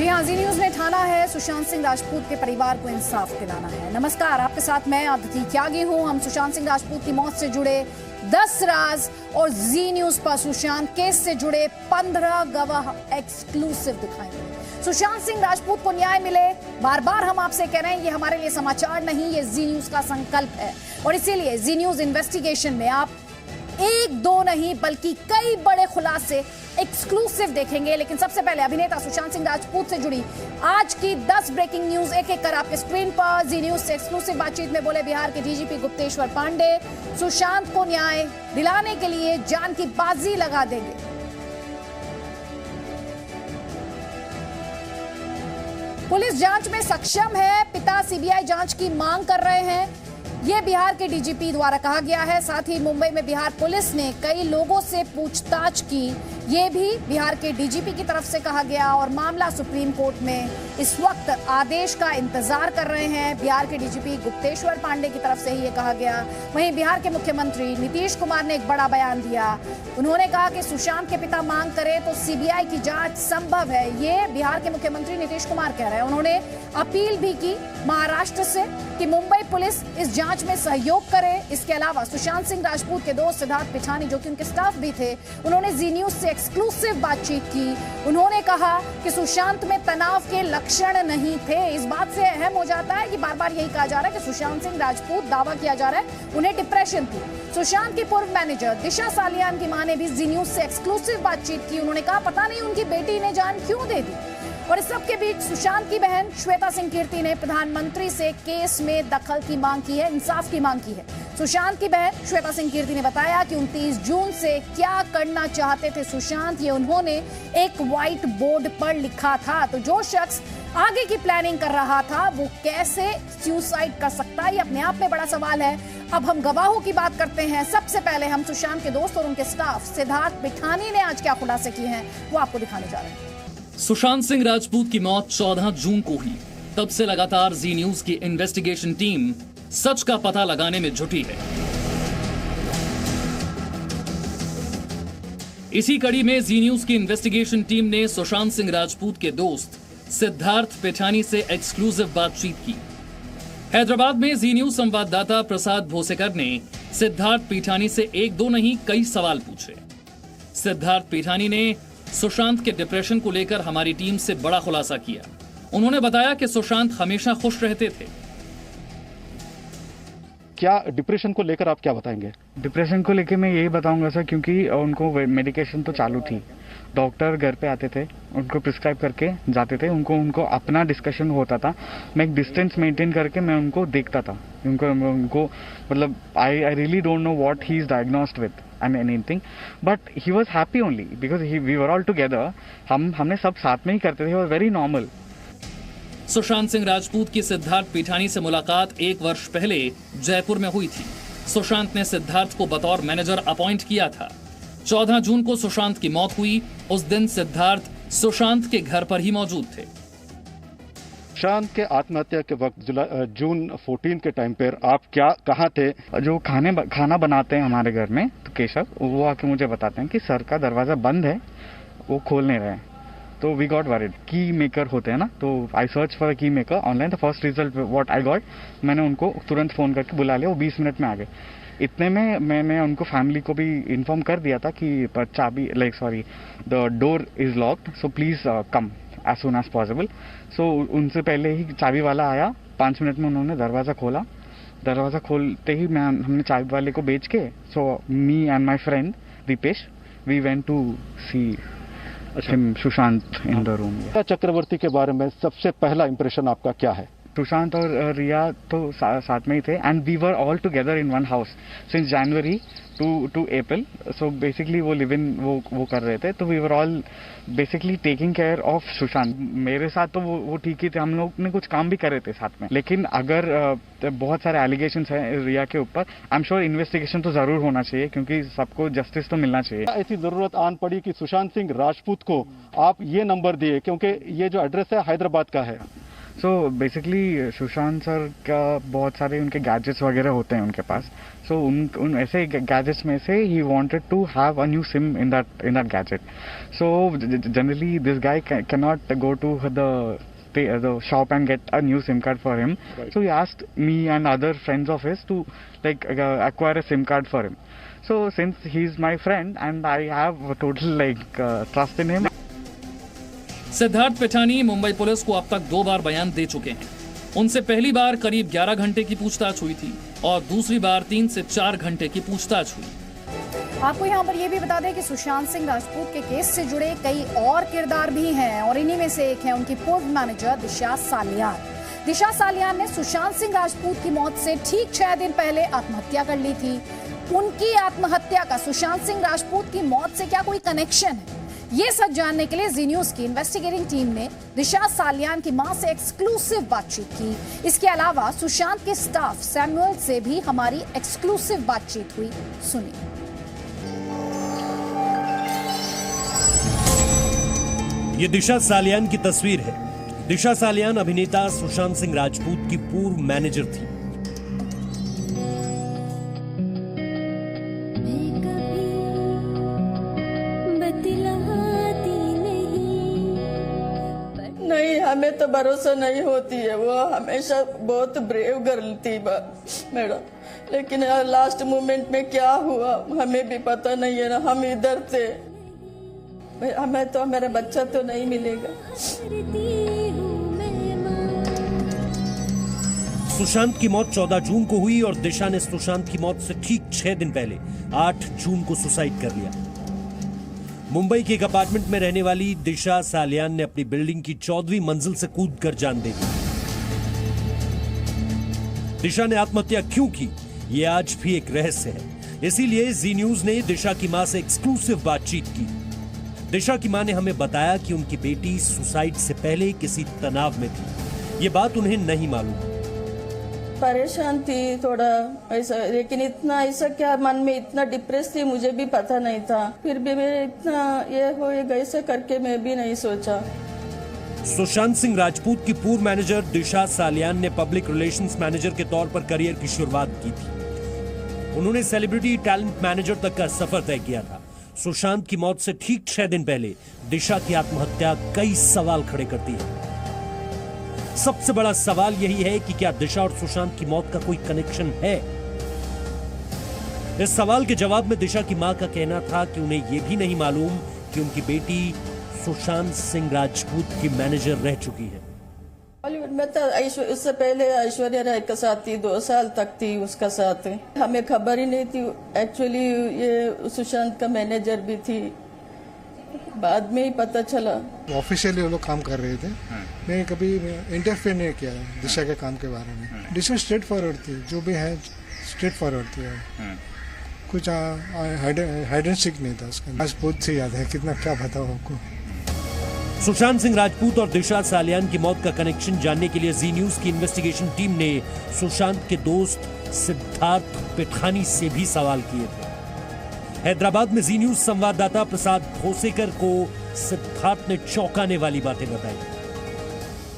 जी हाँ, जी न्यूज ने ठाना है सुशांत सिंह राजपूत के परिवार को इंसाफ दिलाना है। नमस्कार, आपके साथ मैं अदिति त्यागी हूँ। हम सुशांत सिंह राजपूत की मौत से जुड़े 10 राज और जी न्यूज पर सुशांत केस से जुड़े 15 गवाह एक्सक्लूसिव दिखाएंगे। सुशांत सिंह राजपूत को न्याय मिले, बार बार हम आपसे कह रहे हैं, ये हमारे लिए समाचार नहीं, ये जी न्यूज का संकल्प है। और इसीलिए जी न्यूज इन्वेस्टिगेशन में आप एक दो नहीं बल्कि कई बड़े खुलासे एक्सक्लूसिव देखेंगे। लेकिन सबसे पहले अभिनेता सुशांत सिंह राजपूत से जुड़ी आज की 10 ब्रेकिंग न्यूज एक एक कर आपके स्क्रीन पर। जी न्यूज से एक्सक्लूसिव बातचीत में बोले बिहार के डीजीपी गुप्तेश्वर पांडे, सुशांत को न्याय दिलाने के लिए जान की बाजी लगा देंगे। पुलिस जांच में सक्षम है, पिता सीबीआई जांच की मांग कर रहे हैं, ये बिहार के डीजीपी द्वारा कहा गया है। साथ ही मुंबई में बिहार पुलिस ने कई लोगों से पूछताछ की, ये भी बिहार के डीजीपी की तरफ से कहा गया। और मामला सुप्रीम कोर्ट में इस वक्त आदेश का इंतजार कर रहे हैं। बिहार के डीजीपी गुप्तेश्वर पांडे की तरफ से ही ये कहा गया। वहीं बिहार के मुख्यमंत्री नीतीश कुमार ने एक बड़ा बयान दिया। उन्होंने कहा कि सुशांत के पिता मांग करें तो सीबीआई की जांच संभव है, ये बिहार के मुख्यमंत्री नीतीश कुमार कह रहे हैं। उन्होंने अपील भी की महाराष्ट्र से कि मुंबई पुलिस इस जांच में सहयोग करे। इसके अलावा सुशांत सिंह राजपूत के दोस्त सिद्धार्थ पिठानी, जो कि उनके स्टाफ भी थे, उन्होंने जी न्यूज से एक्सक्लूसिव बातचीत की। उन्होंने कहा कि सुशांत में तनाव के लक्षण नहीं थे। इस बात से अहम हो जाता है कि बार बार यही कहा जा रहा है कि सुशांत सिंह राजपूत, दावा किया जा रहा है उन्हें डिप्रेशन थी। सुशांत की पूर्व मैनेजर दिशा सालियान की मां ने भी जी न्यूज से एक्सक्लूसिव बातचीत की। उन्होंने कहा पता नहीं उनकी बेटी ने जान क्यों दे दी। और इस सब के बीच सुशांत की बहन श्वेता सिंह कीर्ति ने प्रधानमंत्री से केस में दखल की मांग की है, इंसाफ की मांग की है। सुशांत की बहन श्वेता सिंह कीर्ति ने बताया कि 29 जून से क्या करना चाहते थे सुशांत, ये उन्होंने एक व्हाइट बोर्ड पर लिखा था। तो जो शख्स आगे की प्लानिंग कर रहा था वो कैसे सुसाइड कर सकता है, ये अपने आप में बड़ा सवाल है। अब हम गवाहों की बात करते हैं। सबसे पहले हम सुशांत के दोस्त और उनके स्टाफ सिद्धार्थ पिठानी ने आज क्या खुलासे किए हैं वो आपको दिखाने जा रहे हैं। सुशांत सिंह राजपूत की मौत 14 जून को हुई। तब से लगातार जी न्यूज की इन्वेस्टिगेशन टीम सच का पता लगाने में जुटी है। इसी कड़ी में जी न्यूज की इन्वेस्टिगेशन टीम ने सुशांत सिंह राजपूत के दोस्त सिद्धार्थ पिठानी से एक्सक्लूसिव बातचीत की। हैदराबाद में जी न्यूज संवाददाता प्रसाद भोसेकर ने सिद्धार्थ पिठानी से एक दो नहीं कई सवाल पूछे। सिद्धार्थ पिठानी ने सुशांत के डिप्रेशन को लेकर हमारी टीम से बड़ा खुलासा किया। उन्होंने बताया कि सुशांत हमेशा खुश रहते थे। क्या डिप्रेशन को लेकर आप क्या बताएंगे? डिप्रेशन को लेकर मैं यही बताऊंगा सर, क्योंकि उनको मेडिकेशन तो चालू थी, डॉक्टर घर पे आते थे, उनको प्रिस्क्राइब करके जाते थे, उनको अपना डिस्कशन होता था। मैं एक डिस्टेंस मेंटेन करके मैं उनको देखता था, उनको मतलब I really don't know what he is diagnosed with and anything, but he was happy only because we were all together. हमने सब साथ में ही करते थे, और very normal. सुशांत सिंह राजपूत की सिद्धार्थ पिठानी से मुलाकात 1 वर्ष पहले जयपुर में हुई थी। सुशांत ने सिद्धार्थ को बतौर मैनेजर अपॉइंट किया था। 14 जून को सुशांत की मौत हुई। उस दिन सिद्धार्थ सुशांत के घर पर ही मौजूद थे। सुशांत के आत्महत्या के वक्त जून 14 के टाइम पर आप कहाँ थे? जो खाना बनाते हैं हमारे घर में, तो केशव वो आके मुझे बताते हैं कि सर का दरवाजा बंद है, वो खोल नहीं रहे हैं। तो वी गॉट वरीड। की मेकर होते हैं ना, तो आई सर्च फॉर की maker online. The first result what I got, मैंने उनको तुरंत फोन करके बुला लिया, वो 20 मिनट में आ गए। इतने में मैंने उनको फैमिली को भी इन्फॉर्म कर दिया था कि चाबी the door is locked, so please come as soon as possible. So उनसे पहले ही चाबी वाला आया, 5 मिनट में उन्होंने दरवाज़ा खोला। दरवाज़ा खोलते ही हमने चाबी वाले को बेच के, so me and my friend Dipesh, we went to see Sushant in the room. चक्रवर्ती के बारे में सबसे पहला इंप्रेशन आपका क्या है? सुशांत और रिया तो साथ में ही थे, and we were all together in one house since January to April. So basically वो लिव इन वो कर रहे थे, तो we were all basically taking care of Sushant. मेरे साथ तो वो ठीक ही थे, हम लोग ने कुछ काम भी कर रहे थे साथ में। लेकिन अगर बहुत सारे एलिगेशंस हैं रिया के ऊपर, आई एम श्योर इन्वेस्टिगेशन तो जरूर होना चाहिए, क्योंकि सबको जस्टिस तो मिलना चाहिए। ऐसी जरूरत आन पड़ी कि सुशांत सिंह राजपूत को आप ये नंबर दिए, क्योंकि ये जो एड्रेस है हैदराबाद का है। सो बेसिकली सुशांत सर का बहुत सारे उनके गैजेट्स वगैरह होते हैं उनके पास. सो उन ऐसे गैजेट्स में से ही wanted to have a new SIM in that gadget. So generally this guy can not go to the shop and get a new SIM card for him. Right. So he asked me and other friends of his to acquire a SIM card for him. So since he's my friend and I have a total trust in him. Siddharth Pithani Mumbai police को अब तक 2 बार बयान दे चुके हैं. उनसे पहली बार करीब 11 घंटे की पूछताछ हुई थी और दूसरी बार 3 से 4 घंटे की पूछताछ हुई. आपको यहाँ पर यह भी बता दें कि सुशांत सिंह राजपूत के केस से जुड़े कई और किरदार भी हैं और इन्हीं में से एक है उनकी पूर्व मैनेजर दिशा सालियान. दिशा सालियान ने सुशांत सिंह राजपूत की मौत से ठीक 6 दिन पहले आत्महत्या कर ली थी. उनकी आत्महत्या का सुशांत सिंह राजपूत की मौत से क्या कोई कनेक्शन है, ये सच जानने के लिए जी न्यूज की इन्वेस्टिगेटिंग टीम ने दिशा सालियान की मां से एक्सक्लूसिव बातचीत की. इसके अलावा सुशांत के स्टाफ सैमुअल से भी हमारी एक्सक्लूसिव बातचीत हुई. सुनिए. ये दिशा सालियान की तस्वीर है. दिशा सालियान अभिनेता सुशांत सिंह राजपूत की पूर्व मैनेजर थी. नहीं, हमें तो भरोसा नहीं होती है. वो हमेशा बहुत ब्रेव गर्ल थी मैडम, लेकिन लास्ट मोमेंट में क्या हुआ हमें भी पता नहीं है ना. हम इधर थे, हमें तो मेरा बच्चा तो नहीं मिलेगा. सुशांत की मौत 14 जून को हुई और दिशा ने सुशांत की मौत से ठीक 6 दिन पहले 8 जून को सुसाइड कर लिया. मुंबई के एक अपार्टमेंट में रहने वाली दिशा सालियान ने अपनी बिल्डिंग की 14वीं मंजिल से कूदकर जान दे दी. दिशा ने आत्महत्या क्यों की, ये आज भी एक रहस्य है. इसीलिए जी न्यूज ने दिशा की मां से एक्सक्लूसिव बातचीत की. दिशा की मां ने हमें बताया कि उनकी बेटी सुसाइड से पहले किसी तनाव में थी. ये बात उन्हें नहीं मालूम. परेशान थी थोड़ा ऐसा, लेकिन इतना ऐसा क्या मन में इतना डिप्रेस थी मुझे भी पता नहीं था. फिर भी मैं इतना ये होएगा ऐसा करके मैं भी नहीं सोचा. सुशांत सिंह राजपूत की पूर्व मैनेजर दिशा सालियान ने पब्लिक रिलेशंस मैनेजर के तौर पर करियर की शुरुआत की थी. उन्होंने सेलिब्रिटी टैलेंट मैनेजर तक का सफर तय किया था. सुशांत की मौत से ठीक 6 दिन पहले दिशा की आत्महत्या कई सवाल खड़े करती है. सबसे बड़ा सवाल यही है कि क्या दिशा और सुशांत की मौत का कोई कनेक्शन है. इस सवाल के जवाब में दिशा की मां का कहना था कि उन्हें यह भी नहीं मालूम कि उनकी बेटी सुशांत सिंह राजपूत की मैनेजर रह चुकी है. बॉलीवुड में तो उससे पहले ऐश्वर्या राय के साथ थी, 2 साल तक थी उसका साथ. हमें खबर ही नहीं थी. एक्चुअली ये सुशांत का मैनेजर भी थी, बाद में ही पता चला. ऑफिशियली वो लोग काम कर रहे थे. मैं कभी इंटरफेयर नहीं किया दिशा के काम के बारे में. दिशा स्ट्रेट फॉरवर्ड थी, जो भी है स्ट्रेट फॉरवर्ड थी. कुछ हाइड एंड सीक नहीं था उसका. आज बहुत से याद है, कितना क्या बताओ आपको. सुशांत सिंह राजपूत और दिशा सालियान की मौत का कनेक्शन जानने के लिए जी न्यूज की इन्वेस्टिगेशन टीम ने सुशांत के दोस्त सिद्धार्थ पिठानी से भी सवाल किए थे. हैदराबाद में जी न्यूज संवाददाता प्रसाद भोसेकर को सिद्धार्थ ने चौंकाने वाली बातें बताई.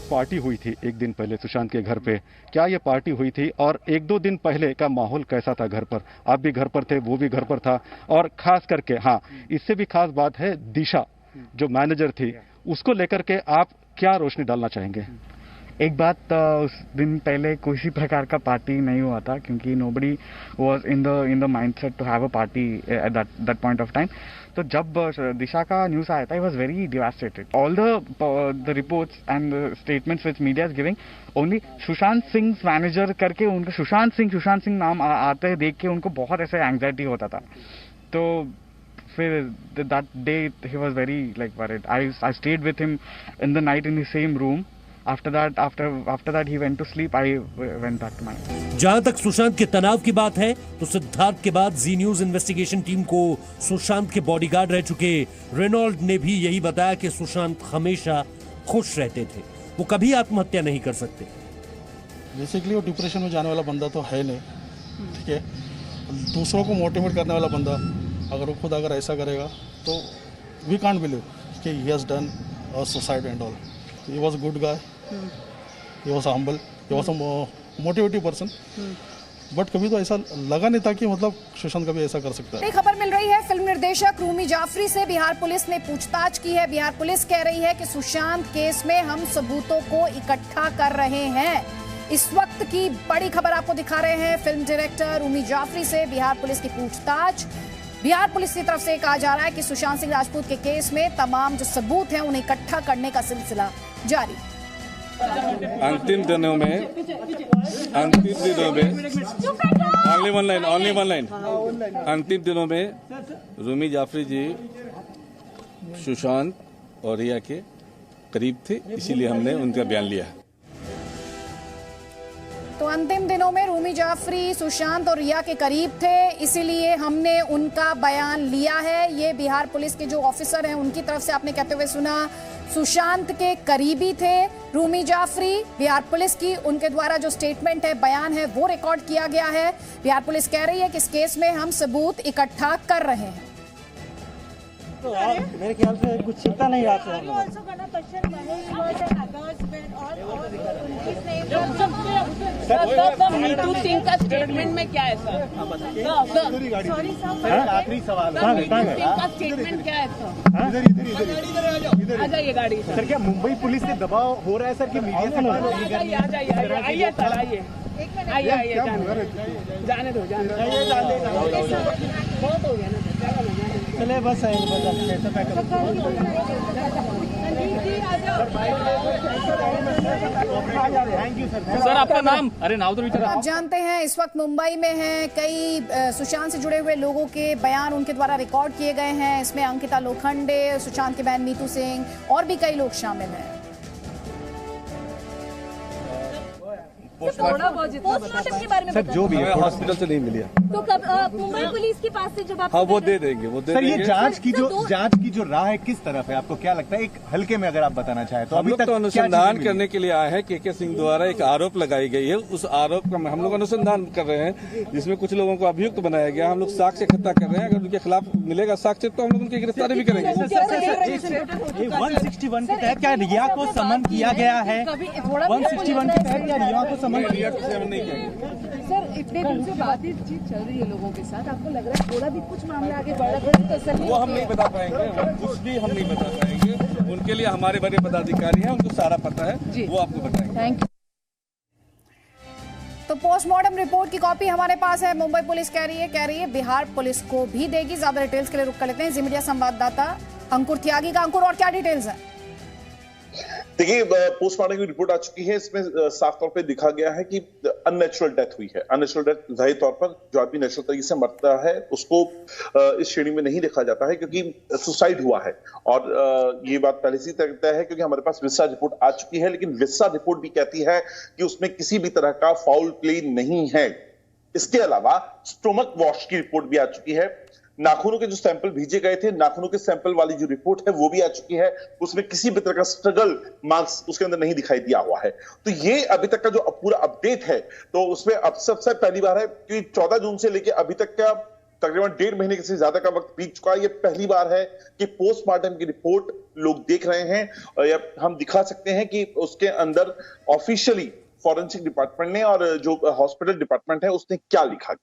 पार्टी हुई थी एक दिन पहले सुशांत के घर पे. क्या ये पार्टी हुई थी और 1-2 दिन पहले का माहौल कैसा था घर पर? आप भी घर पर थे, वो भी घर पर था. और खास करके हाँ, इससे भी खास बात है दिशा जो मैनेजर थी, उसको लेकर के आप क्या रोशनी डालना चाहेंगे? एक बात, उस दिन पहले किसी प्रकार का पार्टी नहीं हुआ था क्योंकि nobody was in the mindset to have a party at that point of time. तो जब दिशा का न्यूज आया था, I was very devastated. All the reports and statements which media is giving, only Sushant Singh manager करके उनका सुशांत सिंह नाम आते देख के उनको बहुत ऐसे एंग्जाइटी होता था. तो फिर that day he was very worried. I stayed with him in the night in the same room. After that he went to sleep. I went back to my house. जहां तक सुशांत के तनाव की बात है, तो सिद्धार्थ के बाद जी न्यूज इन्वेस्टिगेशन टीम को सुशांत के बॉडीगार्ड रह चुके रेनॉल्ड ने भी यही बताया कि सुशांत हमेशा खुश रहते थे. वो कभी आत्महत्या नहीं कर सकते. बेसिकली वो डिप्रेशन में जाने वाला बंदा तो है नहीं, ठीक है. दूसरों को मोटिवेट करने वाला बंदा अगर वो खुद अगर ऐसा करेगा तो वी कांट बिलीव कि he has done a suicide and all. He was good guy, he was humble, he was motivative person, but कभी तो ऐसा लगा नहीं था कि मतलब सुशांत कभी ऐसा कर सकता है। खबर मिल रही है फिल्म निर्देशक रूमी जाफरी से बिहार पुलिस ने पूछताछ की है। बिहार पुलिस कह रही है कि सुशांत केस में हम सबूतों को इकट्ठा कर रहे हैं। इस वक्त की बड़ी खबर आपको दिखा रहे हैं फिल्म डायरेक्टर रूमी जाफरी से बिहार पुलिस की पूछताछ। बिहार पुलिस की तरफ से कहा जा रहा है कि सुशांत सिंह राजपूत के केस में तमाम जो सबूत हैं उन्हें इकट्ठा करने का सिलसिला जारी। अंतिम दिनों में ओनली वन लाइन अंतिम दिनों में रूमी जाफरी जी सुशांत और रिया के करीब थे, इसीलिए हमने उनका बयान लिया। तो अंतिम दिनों में रूमी जाफरी सुशांत और रिया के करीब थे, इसीलिए हमने उनका बयान लिया है। ये बिहार पुलिस के जो ऑफिसर हैं उनकी तरफ से आपने कहते हुए सुना। सुशांत के करीबी थे रूमी जाफरी। बिहार पुलिस की उनके द्वारा जो स्टेटमेंट है, बयान है, वो रिकॉर्ड किया गया है। बिहार पुलिस कह रही है कि इस केस में हम सबूत इकट्ठा कर रहे हैं। तो मेरे ख्याल से कुछ छिपता नहीं रहा मीतू सिंह का स्टेटमेंट में क्या है सर? आखिरी सवाल का स्टेटमेंट क्या है सर? इधर आ जाइए गाड़ी सर। क्या मुंबई पुलिस से दबाव हो रहा है सर कि मीडिया से बात आइए सर, आइए जाने दो बहुत हो गया ना, चले बस थैंक यू सर। आपका नाम? अरे नाम तो आप जानते हैं इस वक्त मुंबई में हैं, कई सुशांत से जुड़े हुए लोगों के बयान उनके द्वारा रिकॉर्ड किए गए हैं। इसमें अंकिता लोखंडे, सुशांत की बहन मीतू सिंह और भी कई लोग शामिल हैं। पोस्टमार्टम के बारे में सर जो भी है हॉस्पिटल से नहीं मिली। तो कब मुंबई पुलिस के पास से जब आप वो दे देंगे सर ये जांच की जो राह है किस तरफ है, आपको क्या लगता है? एक हल्के में अगर आप बताना चाहें तो हम लोग तो अनुसंधान करने के लिए आए हैं। के सिंह द्वारा एक आरोप लगाई गई है, उस आरोप का हम लोग अनुसंधान कर रहे हैं, जिसमें कुछ लोगों को अभियुक्त बनाया गया। हम लोग साक्ष्य इकट्ठा कर रहे हैं, अगर उनके खिलाफ मिलेगा साक्ष्य तो हम लोग उनकी गिरफ्तारी भी करेंगे। 161 के तहत क्या रिया को समन किया गया है? 161 के तहत क्या रिया को सर इतने दिन से बातचीत चल रही है लोगों के साथ, आपको लग रहा है थोड़ा भी कुछ मामला आगे बढ़ रहा है? वो हम नहीं बता पाएंगे, कुछ भी हम नहीं बता पाएंगे। उनके लिए हमारे बड़े पदाधिकारी हैं, उनको सारा पता है, वो आपको बताएंगे। Thank you. तो पोस्टमार्टम रिपोर्ट की कॉपी हमारे पास है। मुंबई पुलिस कह रही है बिहार पुलिस को भी देगी। ज्यादा डिटेल्स के लिए रुक कर लेते हैं जी मीडिया संवाददाता अंकुर त्यागी का। अंकुर, और क्या डिटेल्स है? देखिए, पोस्टमार्टम की रिपोर्ट आ चुकी है। इसमें साफ तौर पे दिखा गया है कि अननेचुरल डेथ हुई है। अननेचुरल डेथ जाहिर तौर पर जो आदमी नेचुरल तरीके से मरता है उसको इस श्रेणी में नहीं देखा जाता है, क्योंकि सुसाइड हुआ है। और ये बात पहले से तय है, क्योंकि हमारे पास विस्सा रिपोर्ट आ चुकी है। लेकिन विस्सा रिपोर्ट भी कहती है कि उसमें किसी भी तरह का फाउल प्ले नहीं है। इसके अलावा स्टोमक वॉश की रिपोर्ट भी आ चुकी है। नाखूनों के जो सैंपल भेजे गए थे, नाखूनों के सैंपल वाली जो रिपोर्ट है वो भी आ चुकी है। उसमें किसी भी तरह का स्ट्रगल मार्क्स उसके अंदर नहीं दिखाई दिया हुआ है। तो ये अभी तक का जो पूरा अपडेट है, तो उसमें अब सबसे पहली बार है कि 14 जून से लेकर अभी तक का तकरीबन 1.5 महीने से ज्यादा का वक्त बीत चुका है। ये पहली बार है कि पोस्टमार्टम की रिपोर्ट लोग देख रहे हैं, और हम दिखा सकते हैं कि उसके अंदर ऑफिशियली फॉरेंसिक डिपार्टमेंट ने और जो हॉस्पिटल डिपार्टमेंट है उसने क्या लिखा।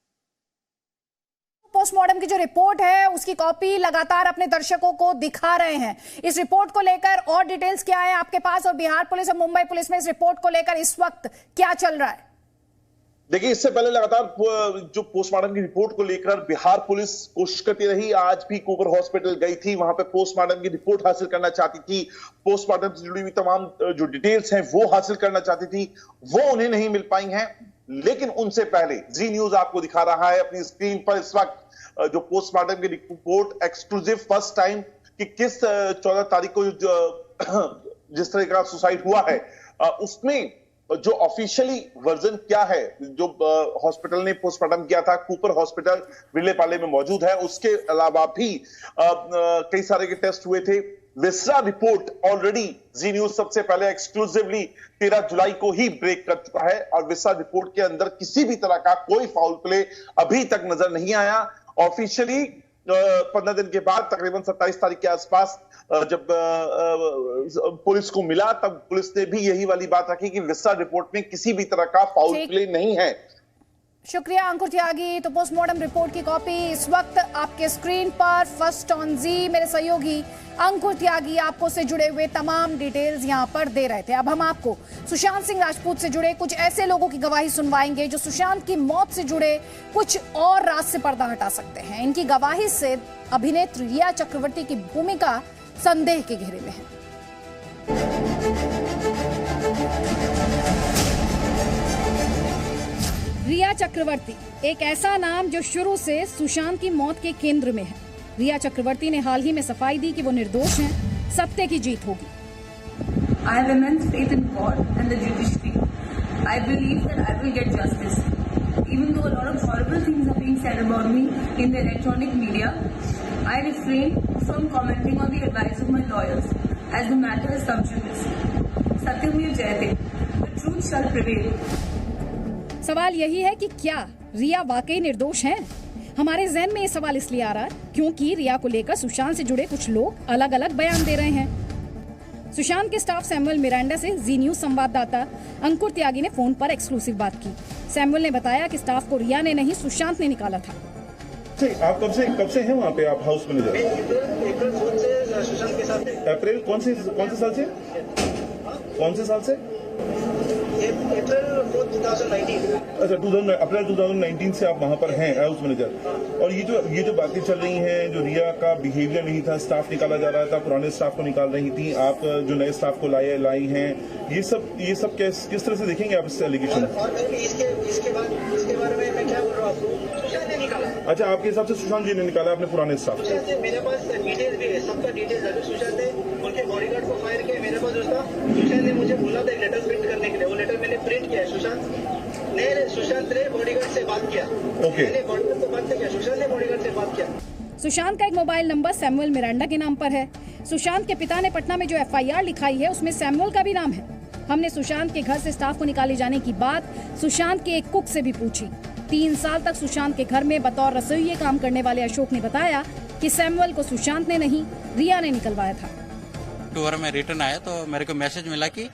पोस्टमार्टम की जो रिपोर्ट है उसकी कॉपी लगातार अपने दर्शकों को दिखा रहे हैं। इस रिपोर्ट को लेकर और डिटेल्स क्या है आपके पास, और बिहार पुलिस और मुंबई पुलिस में इस रिपोर्ट को लेकर इस वक्त क्या चल रहा है? देखिए, इससे पहले लगातार जो पोस्टमार्टम की रिपोर्ट को लेकर बिहार पुलिस कोशिश करती रही। आज भी कूपर हॉस्पिटल गई थी, वहां पे पोस्टमार्टम की रिपोर्ट हासिल करना चाहती थी। पोस्टमार्टम से जुड़ी हुई तमाम जो डिटेल्स हैं वो हासिल करना चाहती थी, वो उन्हें नहीं मिल पाई हैं। लेकिन उनसे पहले जी न्यूज आपको दिखा रहा है अपनी स्क्रीन पर इस वक्त जो पोस्टमार्टम की रिपोर्ट एक्सक्लूसिव फर्स्ट टाइम कि किस 14 तारीख को जिस तरह का सुसाइड हुआ है, उसमें जो ऑफिशियली वर्जन क्या है, जो हॉस्पिटल ने पोस्टमार्टम किया था, कूपर हॉस्पिटल विलेपाले में मौजूद है। उसके अलावा भी कई सारे के टेस्ट हुए थे। विस्रा रिपोर्ट ऑलरेडी जी न्यूज सबसे पहले एक्सक्लूसिवली 13 जुलाई को ही ब्रेक कर चुका है, और विस्रा रिपोर्ट के अंदर किसी भी तरह का कोई फाउल प्ले अभी तक नजर नहीं आया। ऑफिशियली 15 दिन के बाद तकरीबन 27 तारीख के आसपास जब पुलिस को मिला, तब पुलिस ने भी यही वाली बात रखी कि विस्टा रिपोर्ट में किसी भी तरह का फाउल प्ले नहीं है। शुक्रिया अंकुर त्यागी। तो पोस्टमार्टम रिपोर्ट की कॉपी इस वक्त आपके स्क्रीन पर। फर्स्ट ऑन जी मेरे सहयोगी अंकुर त्यागी आपको से जुड़े हुए तमाम डिटेल्स यहां पर दे रहे थे। अब हम आपको सुशांत सिंह राजपूत से जुड़े कुछ ऐसे लोगों की गवाही सुनवाएंगे जो सुशांत की मौत से जुड़े कुछ और राज से पर्दा हटा सकते हैं। इनकी गवाही से अभिनेत्री रिया चक्रवर्ती की भूमिका संदेह के घेरे में है। रिया चक्रवर्ती एक ऐसा नाम जो शुरू से सुशांत की मौत के केंद्र में है। रिया चक्रवर्ती ने हाल ही में सफाई दी कि वो निर्दोष हैं, सत्य की जीत होगी। I have immense faith in God and the judiciary. I believe that I will get justice. Even though a lot of horrible things are being said about me in the electronic media, I refrain from commenting on the advice of my lawyers as the matter is sub judice. Satyamir Jayate, the truth shall prevail. सवाल यही है कि क्या रिया वाकई निर्दोष हैं? हमारे ज़हन में ये सवाल इसलिए आ रहा है क्योंकि रिया को लेकर सुशांत से जुड़े कुछ लोग अलग अलग बयान दे रहे हैं। सुशांत के स्टाफ सैमुअल मिरांडा से जी न्यूज संवाददाता अंकुर त्यागी ने फोन पर एक्सक्लूसिव बात की। सैमुअल ने बताया कि स्टाफ को रिया ने नहीं सुशांत ने निकाला था। आप कब से हैं वहाँ पे? आप हाउस मैनेजर? अप्रैल कौन से साल से? कौन से साल से? अच्छा, अप्रैल 2019 से आप वहाँ पर हैं हाउस मैनेजर। और ये जो बातें चल रही हैं, जो रिया का बिहेवियर नहीं था, स्टाफ निकाला जा रहा था, पुराने स्टाफ को निकाल रही थी, आप जो नए स्टाफ को लाई हैं, ये सब किस तरह से देखेंगे आप इस एलिगेशन? इसके बारे में मैं क्या बोल रहा हूँ, सुशांत ने निकाला। अच्छा, आपके हिसाब से सुशांत जी ने निकाला अपने पुराने स्टाफ? मेरे पास डिटेल्स भी है, सबका डिटेल्स है। सुशांत ने उनके बॉडीगार्ड को फायर किया, मेरे पास उसका सुशांत ने मुझे बोला था एक लेटर प्रिंट करने के लिए, वो लेटर मैंने प्रिंट किया है। सुशांत ने बॉडीगार्ड से बात किया। मैंने बॉडीगार्ड से बात किया, सुशांत ने बॉडीगार्ड से बात किया। सुशांत का एक मोबाइल नंबर सैमुअल मिरांडा के नाम पर है। सुशांत के पिता ने पटना में जो FIR लिखाई है उसमें सैमुअल का भी नाम है। हमने सुशांत के घर से स्टाफ को निकाले जाने की बात सुशांत के एक कुक से भी पूछी। 3 साल तक सुशांत के घर में बतौर रसोइये काम करने वाले अशोक ने बताया कि सैमुअल को सुशांत ने नहीं रिया ने निकलवाया था। टूर में रिटर्न आया तो मेरे को मैसेज मिला कि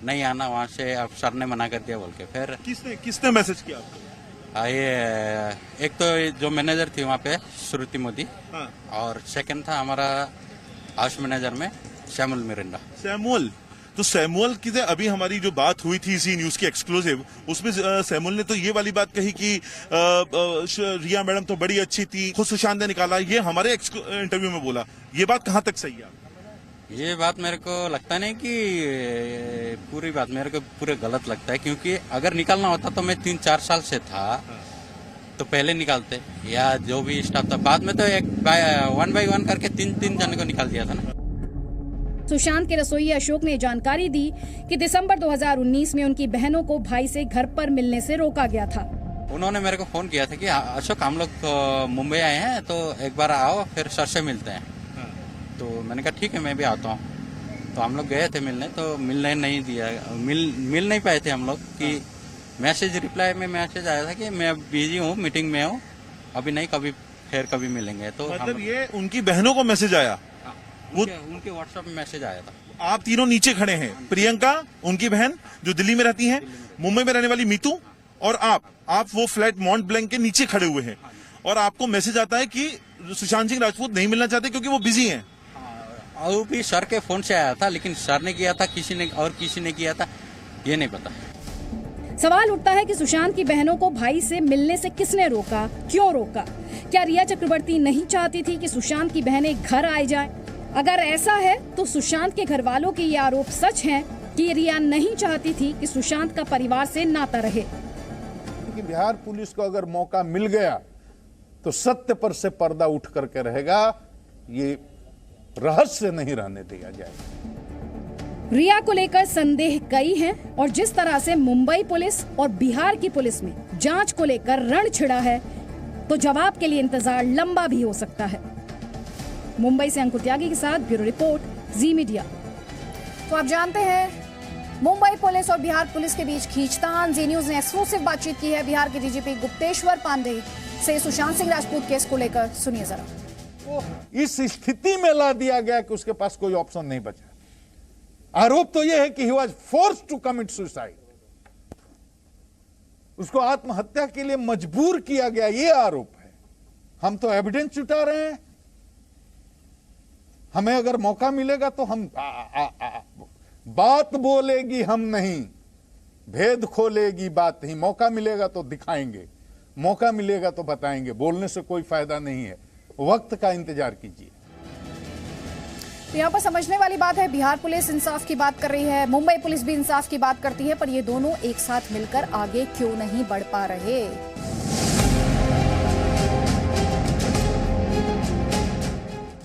नहीं आना वहाँ से, अब सर ने मना कर दिया बोल के। फिर किसने मैसेज किया आपको? ये एक तो जो मैनेजर थी वहाँ पे श्रुति मोदी, हाँ। और सेकंड था हमारा हाउस मैनेजर में सैमुअल मिरांडा। सैमुअल, तो सैमुअल की अभी हमारी जो बात हुई थी इसी न्यूज की एक्सक्लूसिव, उसमें सैमुअल ने तो ये वाली बात कही कि रिया मैडम तो बड़ी अच्छी थी, खुद सुशांत ने निकाला, ये हमारे इंटरव्यू में बोला। ये बात कहाँ तक सही है? ये बात मेरे को लगता नहीं कि पूरी बात मेरे को पूरे गलत लगता है, क्योंकि अगर निकालना होता तो मैं 3-4 साल से था तो पहले निकालते, या जो भी स्टाफ था। बाद में तो एक 1 by 1 करके 3 जन को निकाल दिया था ना। सुशांत के रसोइये अशोक ने जानकारी दी कि दिसंबर 2019 में उनकी बहनों को भाई से घर पर मिलने से रोका गया था। उन्होंने मेरे को फोन किया था कि अशोक हम लोग मुंबई आए हैं तो एक बार आओ, फिर सर से मिलते हैं। तो मैंने कहा ठीक है, मैं भी आता हूँ। तो हम लोग गए थे मिलने, तो मिलने नहीं दिया, मिल नहीं पाए थे हम लोग। कि मैसेज रिप्लाई में मैसेज आया था कि मैं बिजी हूँ, मीटिंग में हूँ, अभी नहीं, कभी मिलेंगे। तो मतलब ये उनकी बहनों को मैसेज आया? उनके व्हाट्सएप में मैसेज आया था। आप तीनों नीचे खड़े हैं, प्रियंका उनकी बहन जो दिल्ली में रहती हैं, मुंबई में रहने वाली मीतू, और आप वो फ्लैट मॉन्ट ब्लैंक के नीचे खड़े हुए हैं, और आपको मैसेज आता है कि सुशांत सिंह राजपूत नहीं मिलना चाहते क्योंकि वो बिजी हैं। और भी सर के फोन से आया था, लेकिन सर ने किया था, किसी ने किया था, ये नहीं पता। सवाल उठता है कि सुशांत की बहनों को भाई से मिलने से किसने रोका, क्यों रोका? क्या रिया चक्रवर्ती नहीं चाहती थी कि सुशांत की बहनें घर आए जाएं? अगर ऐसा है तो सुशांत के घर वालों के ये आरोप सच हैं कि रिया नहीं चाहती थी कि सुशांत का परिवार से नाता रहे। कि बिहार पुलिस को अगर मौका मिल गया तो सत्य पर से पर्दा उठ करके रहेगा, ये रहस्य नहीं रहने दिया जाएगा। रिया को लेकर संदेह कई हैं और जिस तरह से मुंबई पुलिस और बिहार की पुलिस में जांच को लेकर रण छिड़ा है तो जवाब के लिए इंतजार लंबा भी हो सकता है। मुंबई से अंकुर त्यागी के साथ ब्यूरो रिपोर्ट, जी मीडिया। तो आप जानते हैं मुंबई पुलिस और बिहार पुलिस के बीच खींचतान। जी न्यूज ने एक्सक्लूसिव बातचीत की है बिहार के DGP गुप्तेश्वर पांडे से सुशांत सिंह राजपूत केस को लेकर। सुनिए जरा। को इस स्थिति में ला दिया गया कि उसके पास कोई ऑप्शन नहीं बचा। आरोप तो यह है कि he was forced to commit suicide, उसको आत्महत्या के लिए मजबूर किया गया, यह आरोप है। हम तो एविडेंस जुटा रहे हैं, हमें अगर मौका मिलेगा तो हम बात बोलेगी हम नहीं, भेद खोलेगी बात ही। मौका मिलेगा तो दिखाएंगे, मौका मिलेगा तो बताएंगे, बोलने से कोई फायदा नहीं है, वक्त का इंतजार कीजिए। तो यहाँ पर समझने वाली बात है, बिहार पुलिस इंसाफ की बात कर रही है, मुंबई पुलिस भी इंसाफ की बात करती है, पर ये दोनों एक साथ मिलकर आगे क्यों नहीं बढ़ पा रहे।